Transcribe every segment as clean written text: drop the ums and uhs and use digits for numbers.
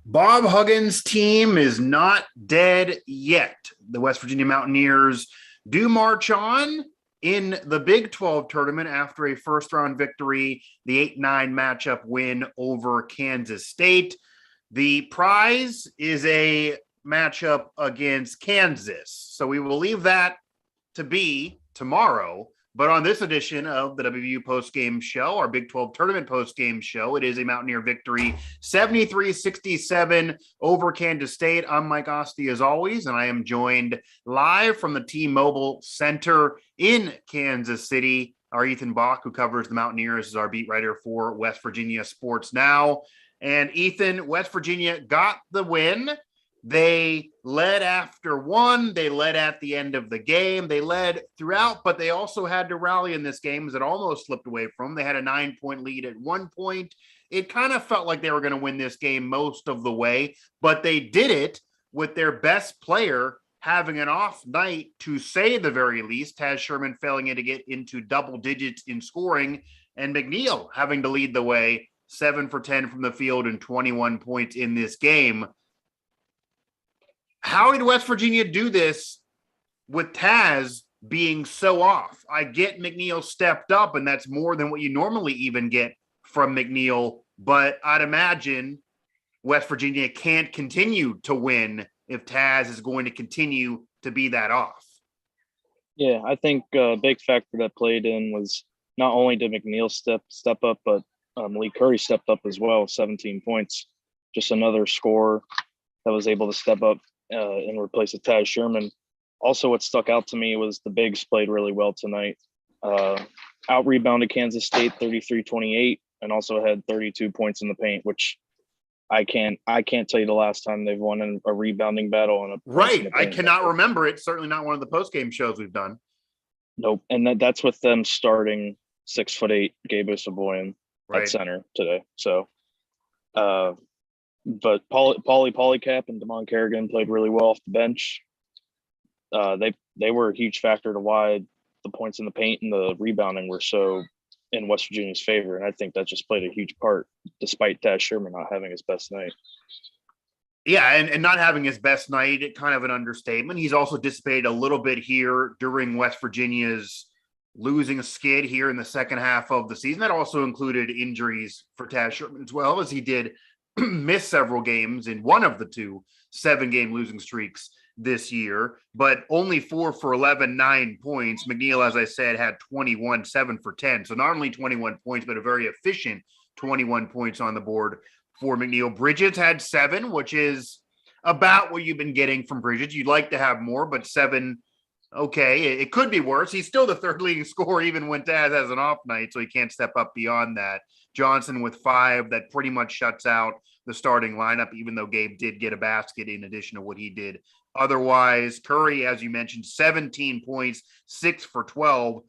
Bob Huggins' team is not dead yet. The West Virginia Mountaineers do march on in the Big 12 tournament after a first-round victory, the 8-9 matchup win over Kansas State. The prize is a matchup against Kansas. So we will leave that to be tomorrow. But on this edition of the WVU postgame show, our Big 12 tournament postgame show, it is a Mountaineer victory 73-67 over Kansas State. I'm Mike Asti as always, and I am joined live from the T-Mobile Center in Kansas City. Our Ethan Bock, who covers the Mountaineers, is our beat writer for West Virginia Sports Now. And Ethan, West Virginia got the win. They led after one. They led at the end of the game. They led throughout, but they also had to rally in this game as it almost slipped away from them. They had a 9-point lead at one point. It kind of felt like they were going to win this game most of the way, but they did it with their best player having an off night, to say the very least. Taz Sherman failing to get into double digits in scoring, and McNeil having to lead the way, 7 for 10 from the field and 21 points in this game. How did West Virginia do this with Taz being so off? I get McNeil stepped up, and that's more than what you normally even get from McNeil, but I'd imagine West Virginia can't continue to win if Taz is going to continue to be that off. Yeah, I think a big factor that played in was not only did McNeil step up, but Lee Curry stepped up as well, 17 points. Just another scorer that was able to step up in replace of Taz Sherman. Also, what stuck out to me was the bigs played really well tonight. Out-rebounded Kansas State 33-28 and also had 32 points in the paint, which I can't tell you the last time they've won in a rebounding battle. Right. I cannot remember it. Certainly not one of the post-game shows we've done. Nope. And that's with them starting 6'8" Gabe Isaboyan at center today. So, but Polycap and Damon Kerrigan played really well off the bench. They were a huge factor to why the points in the paint and the rebounding were so in West Virginia's favor. And I think that just played a huge part, despite Taz Sherman not having his best night. Yeah, and not having his best night, it kind of an understatement. He's also dissipated a little bit here during West Virginia's losing a skid here in the second half of the season. That also included injuries for Taz Sherman as well, as he did miss several games in one of the two 7-game losing streaks this year, but only 4 for 11, 9 points. McNeil, as I said, had 21, 7 for 10. So not only 21 points, but a very efficient 21 points on the board for McNeil. Bridges had 7, which is about what you've been getting from Bridges. You'd like to have more, but 7, okay, it could be worse. He's still the third leading scorer, even when Taz has an off night, so he can't step up beyond that. Johnson with 5, that pretty much shuts out the starting lineup, even though Gabe did get a basket in addition to what he did otherwise. Curry, as you mentioned, 17 points, 6 for 12.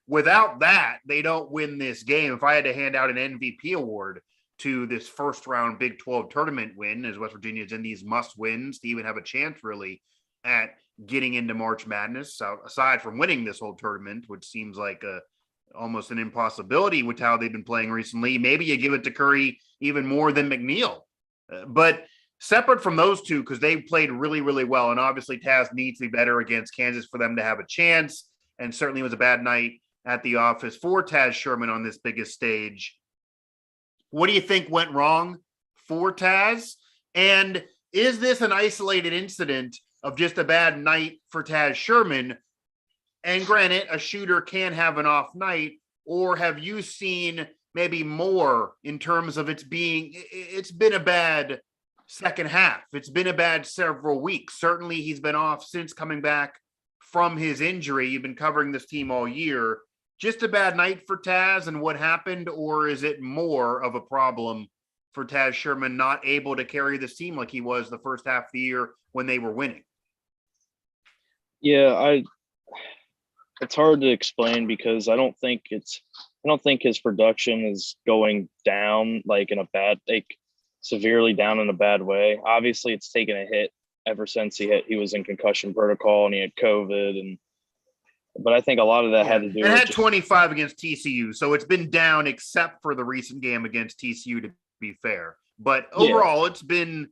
Without that, they don't win this game. If I had to hand out an MVP award to this first round Big 12 tournament win, as West Virginia is in these must wins to even have a chance really at getting into March Madness, so aside from winning this whole tournament, which seems like almost an impossibility with how they've been playing recently, maybe you give it to Curry even more than McNeil. But separate from those two, because they played really, really well, and obviously Taz needs to be better against Kansas for them to have a chance, and certainly was a bad night at the office for Taz Sherman on this biggest stage. What do you think went wrong for Taz? And is this an isolated incident of just a bad night for Taz Sherman? And granted, a shooter can have an off night, or have you seen maybe more in terms of it's been a bad second half. It's been a bad several weeks. Certainly he's been off since coming back from his injury. You've been covering this team all year. Just a bad night for Taz and what happened, or is it more of a problem for Taz Sherman not able to carry this team like he was the first half of the year when they were winning? Yeah, it's hard to explain because I don't think his production is going down like severely down in a bad way. Obviously it's taken a hit ever since he was in concussion protocol and he had COVID, but I think a lot of that had to do with 25 against TCU, so it's been down except for the recent game against TCU, to be fair. But Yeah. overall, it's been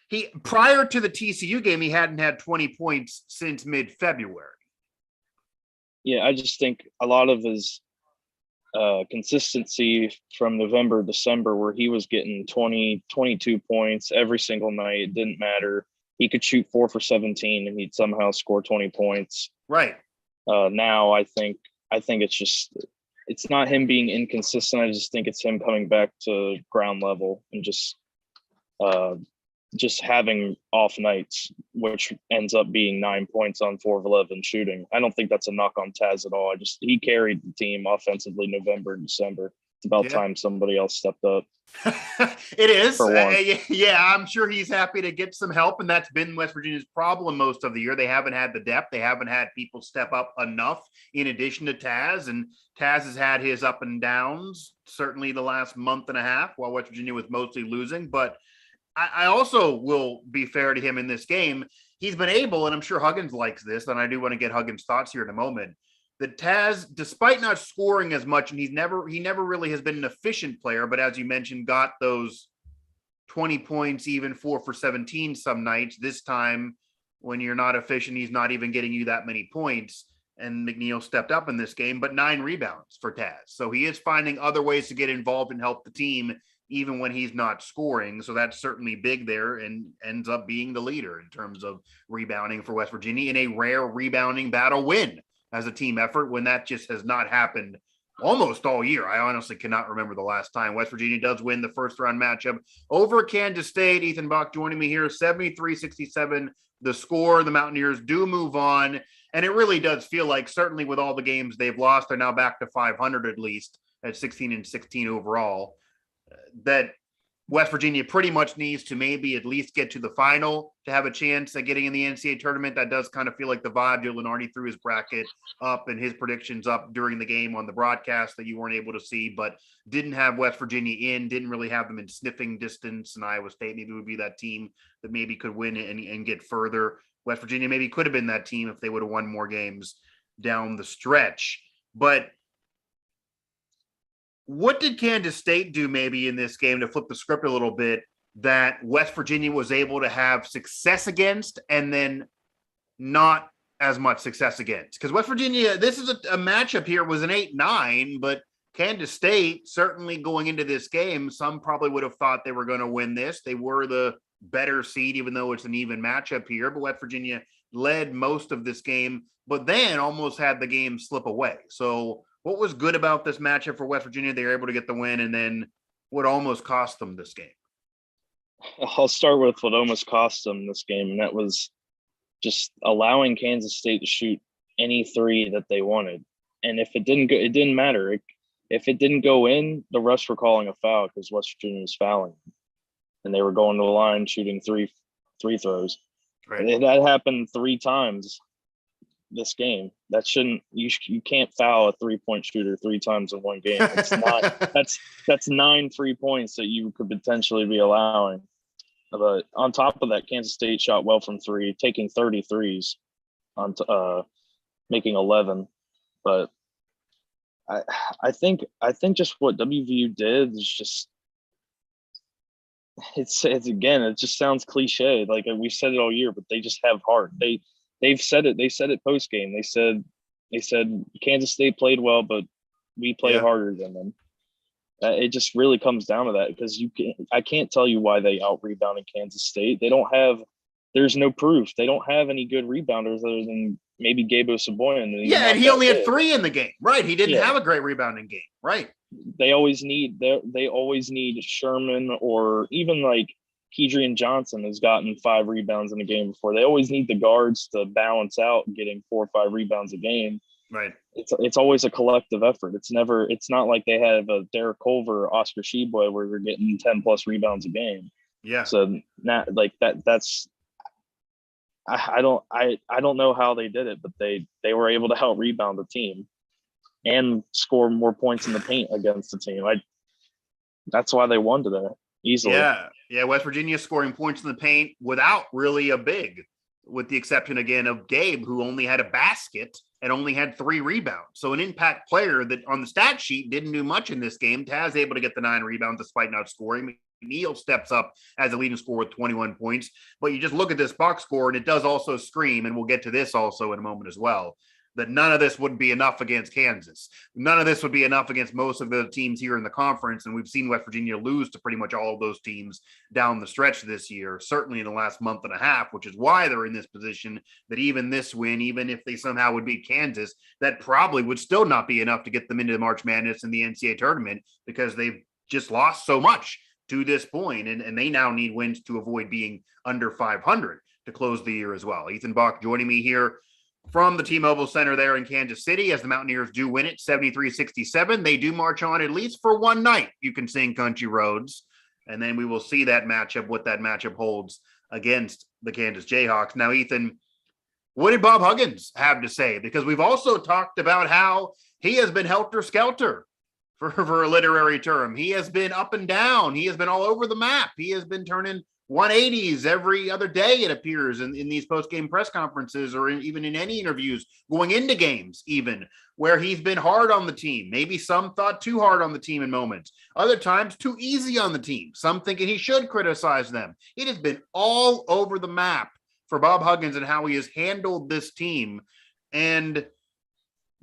he prior to the TCU game, he hadn't had 20 points since mid-February. Yeah, I just think a lot of his consistency from November, December, where he was getting 20, 22 points every single night. It didn't matter. He could shoot 4 for 17 and he'd somehow score 20 points. Right. Now I think it's not him being inconsistent. I just think it's him coming back to ground level and just having off nights, which ends up being 9 points on 4 of 11 shooting. I don't think that's a knock on Taz at all. He carried the team offensively November and December. It's about time somebody else stepped up. It is. For one. Yeah, I'm sure he's happy to get some help, and that's been West Virginia's problem most of the year. They haven't had the depth. They haven't had people step up enough in addition to Taz, and Taz has had his up and downs, certainly the last month and a half, while West Virginia was mostly losing. But I also will be fair to him in this game. He's been able, and I'm sure Huggins likes this, and I do want to get Huggins' thoughts here in a moment, that Taz, despite not scoring as much, and he never really has been an efficient player, but as you mentioned, got those 20 points, even 4 for 17 some nights. This time, when you're not efficient, he's not even getting you that many points. And McNeil stepped up in this game, but 9 rebounds for Taz. So he is finding other ways to get involved and help the team, even when he's not scoring. So that's certainly big there and ends up being the leader in terms of rebounding for West Virginia in a rare rebounding battle win as a team effort, when that just has not happened almost all year. I honestly cannot remember the last time West Virginia does win the first round matchup over Kansas State. Ethan Bock joining me here, 73-67, the score. The Mountaineers do move on. And it really does feel like, certainly with all the games they've lost, they're now back to 500 at least at 16-16 overall, that West Virginia pretty much needs to maybe at least get to the final to have a chance at getting in the NCAA tournament. That does kind of feel like the vibe. Joe Lenardi threw his bracket up and his predictions up during the game on the broadcast that you weren't able to see, but didn't have West Virginia in, didn't really have them in sniffing distance. And Iowa State maybe would be that team that maybe could win and get further. West Virginia maybe could have been that team if they would have won more games down the stretch. But what did Kansas State do maybe in this game to flip the script a little bit that West Virginia was able to have success against and then not as much success against? Because West Virginia, this is a matchup here, was an 8-9, but Kansas State, certainly going into this game, some probably would have thought they were going to win this. They were the better seed, even though it's an even matchup here. But West Virginia led most of this game, but then almost had the game slip away. So what was good about this matchup for West Virginia? They were able to get the win, and then what almost cost them this game? I'll start with what almost cost them this game, and that was just allowing Kansas State to shoot any three that they wanted. And if it didn't go, it didn't matter. If it didn't go in, the refs were calling a foul because West Virginia was fouling, and they were going to the line shooting three throws. Right. That happened 3 times this game. That shouldn't, you can't foul a 3-point shooter 3 times in one game. It's not, that's 9 3 points that you could potentially be allowing. But on top of that, Kansas State shot well from 3, taking 33s on making 11. But I think just what WVU did is just, it's again, it just sounds cliche. Like we said it all year, but they just have heart. They've said it. They said it post game. They said Kansas State played well, but we play harder than them. It just really comes down to that, because I can't tell you why they out rebounded Kansas State. There's no proof. They don't have any good rebounders other than maybe Gabo Saboyan. And he only had 3 in the game. Right. He didn't have a great rebounding game. Right. They always need Sherman, or even like Kedrian Johnson has gotten 5 rebounds in a game before. They always need the guards to balance out getting 4 or 5 rebounds a game. Right. It's always a collective effort. It's not like they have a Derek Culver or Oscar Sheboy where they're getting 10 plus rebounds a game. Yeah. So not like that's, I don't know how they did it, but they were able to help rebound the team and score more points in the paint against the team. That's why they won today easily. Yeah. West Virginia scoring points in the paint without really a big, with the exception again of Gabe, who only had a basket and only had 3 rebounds. So an impact player that on the stat sheet didn't do much in this game. Taz able to get the 9 rebounds despite not scoring. McNeil steps up as a leading scorer with 21 points. But you just look at this box score, and it does also scream, and we'll get to this also in a moment as well, that none of this would be enough against Kansas. None of this would be enough against most of the teams here in the conference. And we've seen West Virginia lose to pretty much all of those teams down the stretch this year, certainly in the last month and a half, which is why they're in this position that even this win, even if they somehow would beat Kansas, that probably would still not be enough to get them into the March Madness and the NCAA tournament, because they've just lost so much to this point, and they now need wins to avoid being under 500 to close the year as well. Ethan Bock joining me here from the T-Mobile Center there in Kansas City as the Mountaineers do win it 73-67. They do march on at least for one night. You can sing Country Roads, and then we will see that matchup, what that matchup holds against the Kansas Jayhawks. Now, Ethan, what did Bob Huggins have to say? Because we've also talked about how he has been helter-skelter for a literary term. He has been up and down. He has been all over the map. He has been turning 180s every other day, it appears, in these post-game press conferences, or even in any interviews going into games, even where he's been hard on the team. Maybe some thought too hard on the team in moments. Other times too easy on the team. Some thinking he should criticize them. It has been all over the map for Bob Huggins and how he has handled this team. And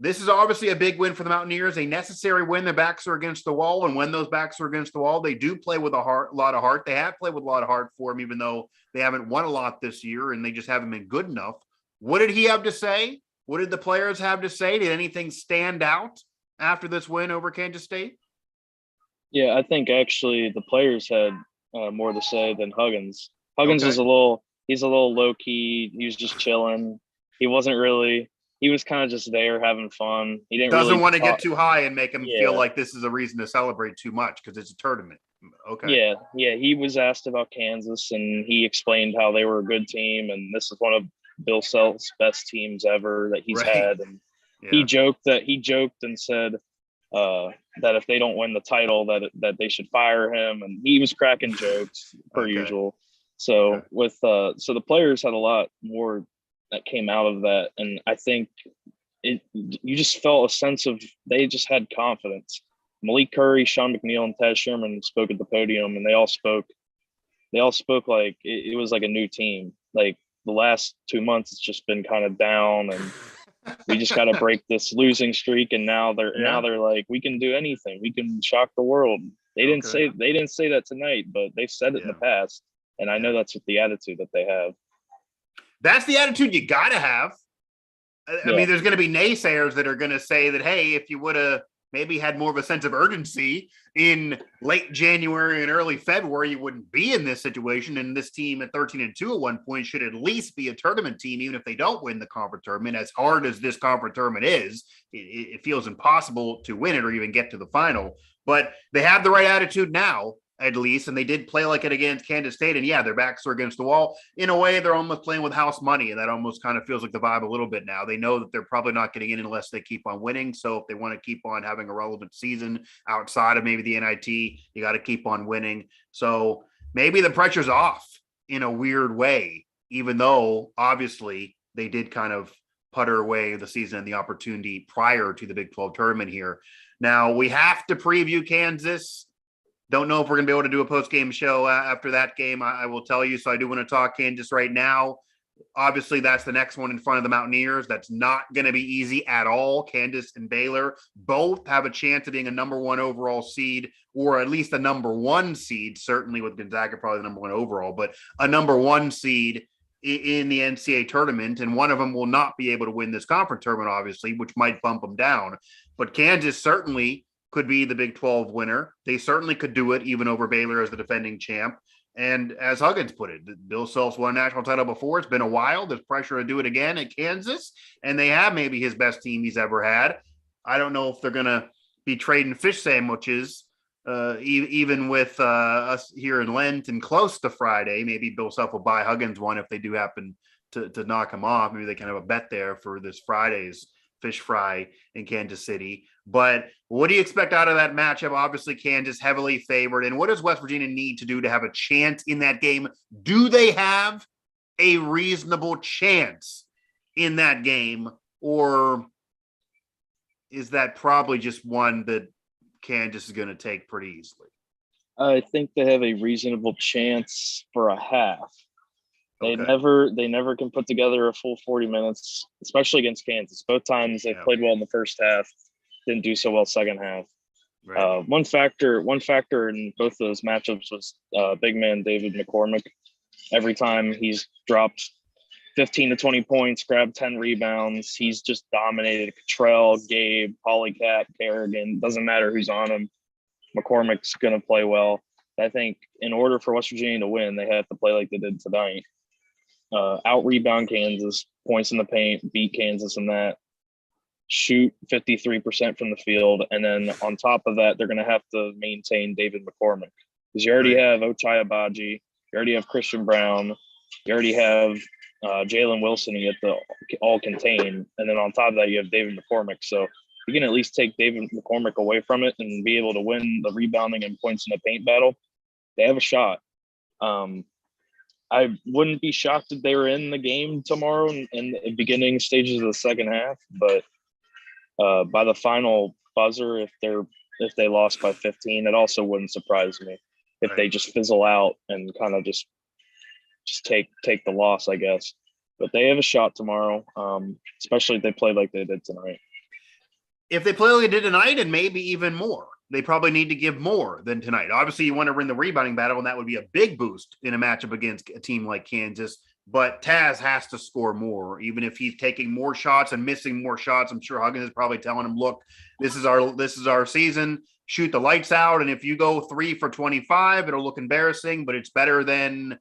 this is obviously a big win for the Mountaineers, a necessary win. Their backs are against the wall, and when those backs are against the wall, they do play with a lot of heart. They have played with a lot of heart for him, even though they haven't won a lot this year, and they just haven't been good enough. What did he have to say? What did the players have to say? Did anything stand out after this win over Kansas State? Yeah, I think actually the players had more to say than Huggins. Huggins was he's a little low key. He was just chilling. He was kind of just there having fun. He doesn't really want to get too high and make him feel like this is a reason to celebrate too much because it's a tournament. Okay. Yeah. He was asked about Kansas, and he explained how they were a good team, and this is one of Bill Self's best teams ever that he's had. And he joked and said that if they don't win the title, that they should fire him, and he was cracking jokes per usual. So so the players had a lot more that came out of that, and I think you just felt a sense of they just had confidence. Malik Curry, Sean McNeil, and Taz Sherman spoke at the podium, and they all spoke like it was like a new team. Like the last 2 months, it's just been kind of down, and we just got to break this losing streak. And now they're like, we can do anything. We can shock the world. They didn't say that tonight, but they've said it in the past, and I know that's what the attitude that they have. That's the attitude you got to have. I mean, there's going to be naysayers that are going to say that, hey, if you would have maybe had more of a sense of urgency in late January and early February, you wouldn't be in this situation. And this team at 13-2 at one point should at least be a tournament team, even if they don't win the conference tournament. As hard as this conference tournament is, it feels impossible to win it or even get to the final. But they have the right attitude now, at least, and they did play like it against Kansas State, and their backs are against the wall. In a way, they're almost playing with house money, and that almost kind of feels like the vibe a little bit now. They know that they're probably not getting in unless they keep on winning, so if they want to keep on having a relevant season outside of maybe the NIT, you got to keep on winning. So maybe the pressure's off in a weird way, even though, obviously, they did kind of putter away the season and the opportunity prior to the Big 12 tournament here. Now, we have to preview Kansas. Don't know if we're going to be able to do a post-game show after that game, I will tell you. So I do want to talk Kansas right now. Obviously, that's the next one in front of the Mountaineers. That's not going to be easy at all. Kansas and Baylor both have a chance of being a number one overall seed, or at least a number one seed, certainly with Gonzaga probably the number one overall, but a number one seed in the NCAA tournament. And one of them will not be able to win this conference tournament, obviously, which might bump them down. But Kansas certainly could be the Big 12 winner. They certainly could do it even over Baylor as the defending champ. And as Huggins put it, Bill Self's won a national title before. It's been a while. There's pressure to do it again at Kansas. And they have maybe his best team he's ever had. I don't know if they're going to be trading fish sandwiches, even with us here in Lent and close to Friday. Maybe Bill Self will buy Huggins one if they do happen to knock him off. Maybe they can have a bet there for this Friday's fish fry in Kansas City. But what do you expect out of that matchup? Obviously, Kansas heavily favored. And what does West Virginia need to do to have a chance in that game? Do they have a reasonable chance in that game? Or is that probably just one that Kansas is going to take pretty easily? I think they have a reasonable chance for a half. They Okay. never can put together a full 40 minutes, especially against Kansas. Both times they played well in the first half, didn't do so well second half. Right. One factor in both of those matchups was big man David McCormick. Every time he's dropped 15 to 20 points, grabbed 10 rebounds, he's just dominated Cottrell, Gabe, Polycat, Kerrigan. Doesn't matter who's on him. McCormick's going to play well. I think in order for West Virginia to win, they have to play like they did tonight. Out rebound Kansas, points in the paint, beat Kansas in that, shoot 53% from the field. And then on top of that, they're going to have to maintain David McCormick because you already have Ochai Abaji, you already have Christian Brown, you already have Jalen Wilson to get the all contained. And then on top of that, you have David McCormick. So you can at least take David McCormick away from it and be able to win the rebounding and points in the paint battle. They have a shot. I wouldn't be shocked if they were in the game tomorrow in the beginning stages of the second half, but by the final buzzer, if they lost by 15, it also wouldn't surprise me if they just fizzle out and kind of just take the loss, I guess. But they have a shot tomorrow, especially if they play like they did tonight. If they play like they did tonight, and maybe even more, they probably need to give more than tonight. Obviously, you want to win the rebounding battle, and that would be a big boost in a matchup against a team like Kansas. But Taz has to score more, even if he's taking more shots and missing more shots. I'm sure Huggins is probably telling him, "Look, this is our season. Shoot the lights out, and if you go 3 for 25, it'll look embarrassing, but it's better than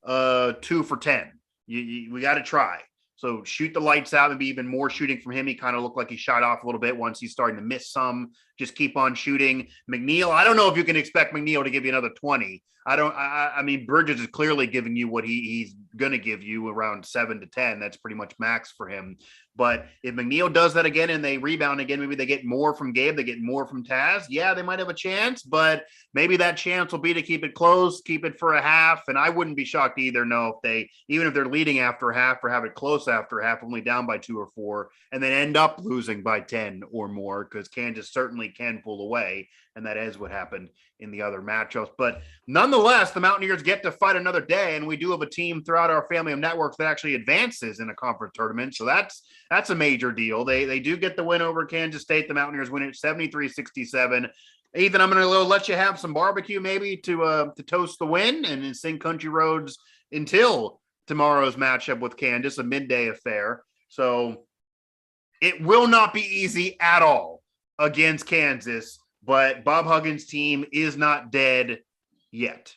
2 for 10. We got to try." So shoot the lights out, maybe even more shooting from him. He kind of looked like he shot off a little bit once he's starting to miss some. Just keep on shooting. McNeil, I don't know if you can expect McNeil to give you another 20. I mean, Bridges is clearly giving you what he's going to give you, around 7 to 10. That's pretty much max for him. But if McNeil does that again and they rebound again, maybe they get more from Gabe, they get more from Taz. Yeah, they might have a chance, but maybe that chance will be to keep it close, keep it for a half. And I wouldn't be shocked either, even if they're leading after a half or have it close after a half, only down by 2 or 4, and then end up losing by 10 or more, because Kansas certainly can pull away. And that is what happened in the other matchups. But nonetheless, the Mountaineers get to fight another day, and we do have a team throughout our family of networks that actually advances in a conference tournament. So that's a major deal. They do get the win over Kansas State. The Mountaineers win it 73-67. Ethan, I'm going to let you have some barbecue maybe to toast the win and sing Country Roads until tomorrow's matchup with Kansas, a midday affair. So it will not be easy at all against Kansas, but Bob Huggins' team is not dead yet.